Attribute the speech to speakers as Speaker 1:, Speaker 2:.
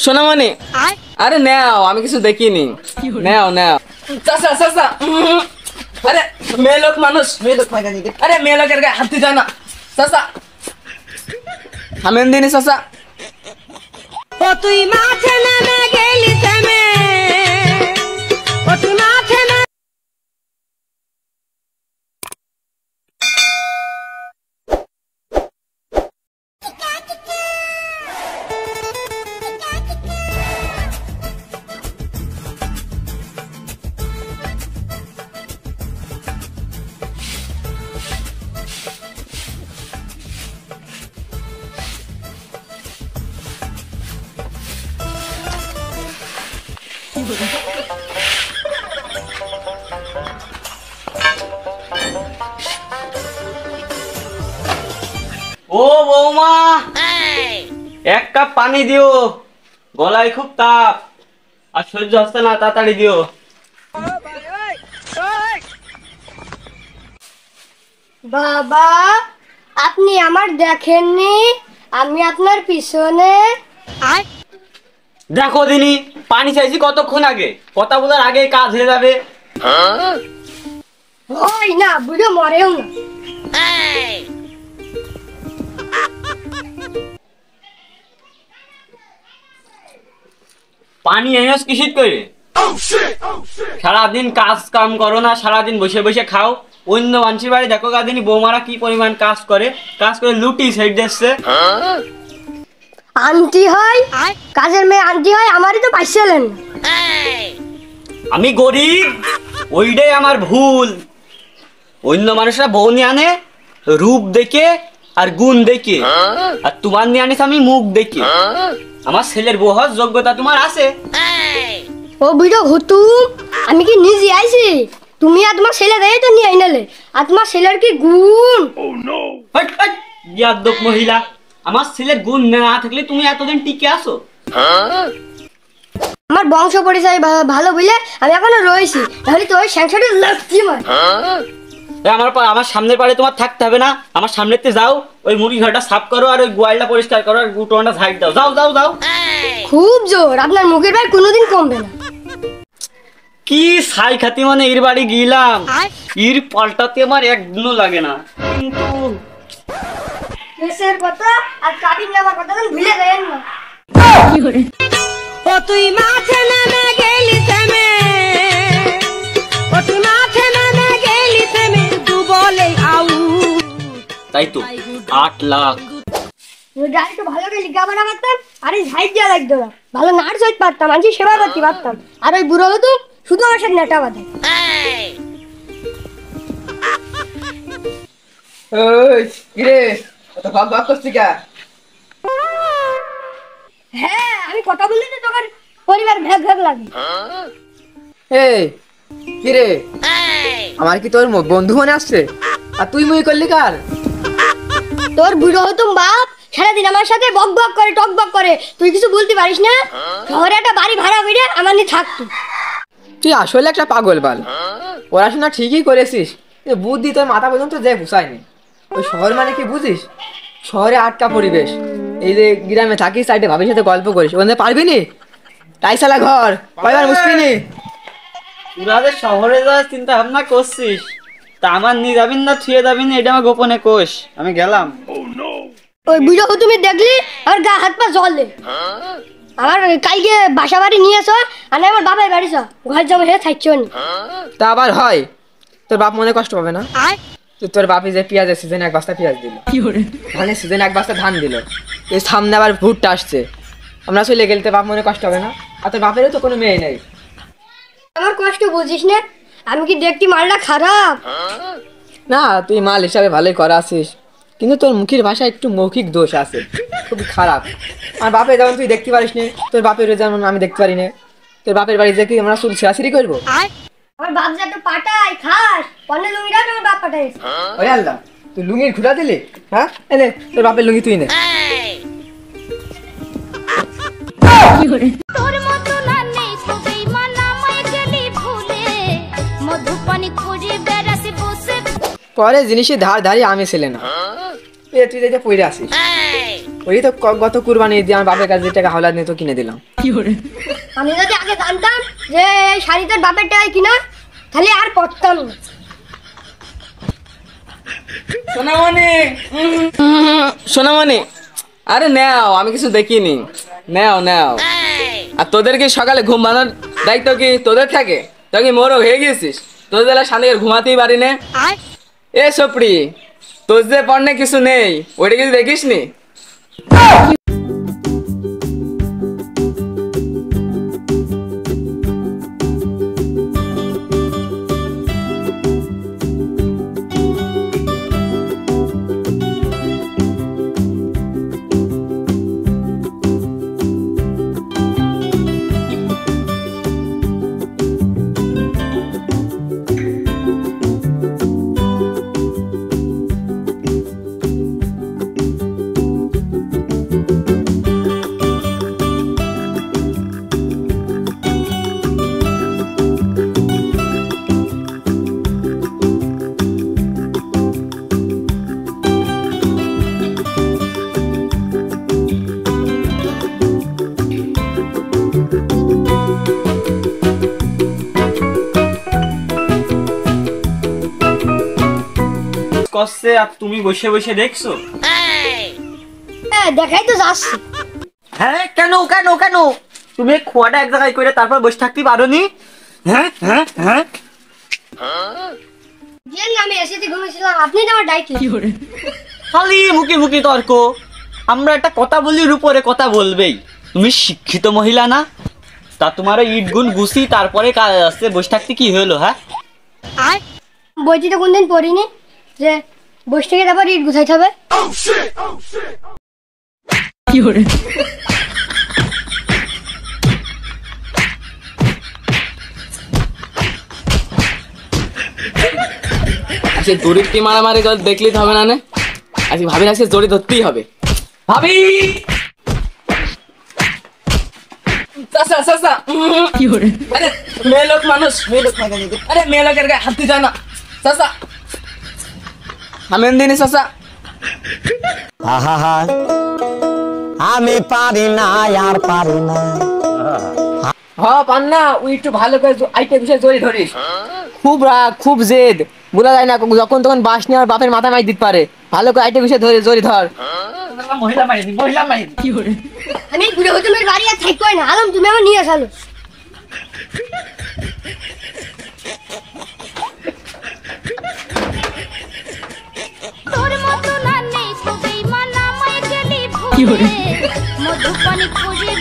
Speaker 1: সোনামণি, আরে নাও, আমি কিছু দেখিনি। নাও নাও। চাচা চাচা, আরে মেয়ে লোক মানুষ, আরে মেয়ে লোকের গায়ে হাত দিতে হয় না। চাচা থামেন দিনি চাচা।
Speaker 2: ও তুই মাঠে নেমে গেলি থেমে, ও তুই মাঠে
Speaker 1: ও বৌমা, এক কাপ পানি দিও, গলায় খুব তাপ আর সহ্য হচ্ছে না, তাড়াতাড়ি দিও।
Speaker 2: বাবা, আপনি আমার দেখেননি? আমি আপনার পিছনে।
Speaker 1: দেখো দিনি, পানি চাইছি কতক্ষণ আগে, কথা বলার আগে কাজ হয়ে যাবে।
Speaker 2: ওই না, বুড়ো মরেও না।
Speaker 1: পানি এনেস কিসিত করে? সারাদিন কাজ কাম করো না, সারাদিন বসে বসে খাও। অন্য মানুষের বাড়ি দেখো গাদিনী বৌমারা কি পরিমাণ কাজ করে লুটি সাইড দিচ্ছে।
Speaker 2: আন্টি হয়, কাজের মেয়ে আন্টি হয়, আমারই তো পাইছিলেন।
Speaker 1: আমি গরিব, ওইটাই আমার ভুল। অন্য মানুষরা বউ নিয়ে আনে রূপ দেখে আর গুণ দেখে, আর তোমার নিয়ে আনিস আমি মুখ দেখে। আমার ছেলের বউ হওয়ার যোগ্যতা তোমার আছে।
Speaker 2: ও বুড়ো হুতুম, আমি কি নিজে আইছি? তুমি আর তোমার ছেলে দেয় তো নিয়ে আইনালে, আর তোমার ছেলের কি গুণ!
Speaker 1: হট হট, ইয়াদব মহিলা, আমার ছেলের গুণ না থাকলে তুমি এতদিন টিকে আসো?
Speaker 2: আমার বংশ পরিচয় ভালো বুঝলে আমি এখনো রয়েছি, তাহলে তো ওই সংসারে লাগছি মানে।
Speaker 1: আমার সামনের পাড়ে তোমার থাকতে হবে না, আমার সামনেতে যাও, ওই মুরগি ঘরটা সাফ করো আর ওই গোয়ালটা পরিষ্কার করো আর গুটোটা ঝাড় দাও। যাও যাও যাও।
Speaker 2: খুব জোর, আপনার মুখের ভাই কোনোদিন কমবে না।
Speaker 1: কি ছাই খাতি মানে এর বাড়ি গিলাম, এর পাল্টাতে আমার একদিনও লাগে না। কিন্তু
Speaker 2: কেসের কথা আর কাটিং নেওয়ার কথা ভুলে গেলেন না। ও তুই মাঠে নেমে গেলি থেমে, ও তুই মাঠে নেমে গেলি থেমে, দু বলে আউট।
Speaker 1: তাই তো 8 লাখ।
Speaker 2: গাড়ি তো ভালো করে লিখা বানা পারতাম, আর এই ঝাইট দেওয়া লাগতো না, ভালো নার্স হইতে পারতাম, মানুষ সেবা করতে পারতাম। আর ওই বুড়ো হতো শুধু আমার সাথে নেটা বাঁধে।
Speaker 3: ওই কিরে, কত ভাগ ভাগ করছিস কা?
Speaker 2: হ্যাঁ, আমি কথা বললে তো তোমার পরিবার ভাগ ভাগ লাগে।
Speaker 3: এই কিরে, আমার কি তোর বন্ধু মনে আসছে? আর তুই মুই করলি কার?
Speaker 2: তোর বুড়ো হতো বাপ সারাদিন আমার সাথে বক বক করে, টক বক করে, তুই কিছু বলতে পারিস না? শহরে একটা বাড়ি ভাড়া করে আমার নিয়ে থাকতো।
Speaker 3: তুই আসলে একটা পাগল বাল। পড়াশোনা ঠিকই করেছিস, বুদ্ধি তোর মাথা পর্যন্ত যে ঘুষায়নি। ওই শহর মানে কি বুঝিস? শহরে আটকা পরিবেশ। এই যে গ্রামে থাকিস, সাইডে ভাবির সাথে গল্প করিস, ওখানে পারবি নি? টাইসালা ঘর কয়বার মুসবি নি?
Speaker 1: তোরা যে শহরে যাওয়ার চিন্তা ভাবনা করছিস, তা আমার নিয়ে যাবিন না ছুঁয়ে যাবিন এটা আমার গোপনে কোষ। আমি গেলাম।
Speaker 2: ওই বুড়ো তুমি দেখলি আমার গা হাত পা জলে। আমার কালকে বাসা বাড়ি নিয়ে এসো, আর আমার বাবার বাড়ি চ, ঘর যাবো হে থাকছো নি।
Speaker 3: তা আবার হয়? তোর বাপ মনে কষ্ট পাবে না? তোর বাপি যে পেঁয়াজের সিজনে 1 বস্তা পেঁয়াজ দিল, ধানের সিজনে 1 বস্তা ধান দিল, এই সামনে আবার ভুট্টা আসছে, আমরা চলে গেলে তোর বাপ মনে কষ্ট হবে না? আর তোর বাপেরও তো কোনো মেয়ে নেই।
Speaker 2: আমার কষ্ট বুঝিস না? আমি কি দেখতে মালটা খারাপ?
Speaker 3: না, তুই মাল হিসাবে ভালোই করা আছিস, কিন্তু তোর মুখের ভাষা একটু মৌখিক দোষ আছে, খুবই খারাপ। আর বাপের যেমন তুই দেখতে পারিস না, তোর বাপের যেমন আমি দেখতে পারি না। তোর বাপের বাড়ি যে কি আমরা চুল ছিঁড়াছিড়ি করবো?
Speaker 2: আমার বাপ যা তো পাটাই খাস, অন্য লুঙ্গিটা তোমার বাপ পাঠাইছে।
Speaker 3: ওরে আল্লাহ, তুই লুঙ্গির ঘুরা দিলি? হ্যাঁ, এনে তোর বাপের লুঙ্গি তুই নে।
Speaker 4: তোর মতো না নেই তো বেঈমান আমায় গেলি ভুলে, মধুপানি খুঁজে বেড়াসি বসে।
Speaker 3: পরে জিনিসের ধার ধারি আমি ছিলে না, তুই যে পড়ে আসিস। ওই তো গত কুরবানি দিয়ে আমার বাপের কাছে যে টাকা হাওলাত নিয়ে তো কিনে দিলাম।
Speaker 2: আমি যদি আগে জানতাম যে এই শাড়ি তোর বাপের টাকায় কিনা, তাহলে আর পড়তাম না।
Speaker 3: সোনামণি, আরে নাও, আমি কিছু দেখিনি, নাও নাও। আর তোদের কি সকালে ঘুম বাঁধার দায়িত্ব কি তোদের থাকে? তুই কি মোরগ হয়ে গেছিস? তোদের বেলা শান্তি ঘুমাতেই পারি না। এ সপড়ি, তোর যে পড়নে কিছু নেই, ওইটা কিছু দেখিস নি?
Speaker 1: করছে আর তুমি বসে বসে দেখছো?
Speaker 2: হ্যাঁ, দেখাই তো যাচ্ছে।
Speaker 1: হ্যাঁ, কেন কেন কেন তুমি খোয়াটা এক জায়গায় করে তারপর বসে থাকতে পারো নি? হ্যাঁ হ্যাঁ হ্যাঁ,
Speaker 2: যে আমি এসেছি ঘুমিয়েছিলাম, আপনি তো আমার ডাইকে।
Speaker 1: খালি মুখে মুখে তর্ক। আমরা একটা কথা বলির উপরে কথা বলবেই। তুমি শিক্ষিত মহিলা না? তা তোমার ইট গুণ গুছি তারপরে কাজ আসছে, বসে থাকতে কি হলো? হ্যাঁ,
Speaker 2: বইটি তো কোনদিন পড়িনি যে বসে থেকে তারপর ইট গুছাইতে হবে।
Speaker 3: আজকে দড়ির কি মারামারি দেখলেই তো হবে না। আজকে ভাবির আজকে দড়ি ধরতেই হবে। ভাবি, চাচা চাচা, আরে মেয়ে লোক মানুষ, আরে মেয়ে লোকের গায়ে হাত দিতে না চাচা। আমেন দিনি চাচা।
Speaker 5: আমি পারি না, আর পারি না।
Speaker 3: হ্যাঁ পান না, ওই একটু ভালো করে আইটে বিষয় জড়ি ধরিস। খুব রাগ, খুব জেদ, বোঝা যায় না, যখন তখন বাস নিয়ে আর বাপের মাথা মাই দিতে পারে। ভালো করে আইটে বিষয় ধরে জড়ি ধর।
Speaker 1: মহিলা মাইরি, মহিলা মাইরি।
Speaker 2: আমি বুড়ো হুতুমের বাড়ি আর থাকবই না। আলম, তুমি আমার নিয়ে আসালো।
Speaker 4: তোর মতো না নেই তো বেঈমান আমায় গেলি ভুলে মধুপানি খুঁজে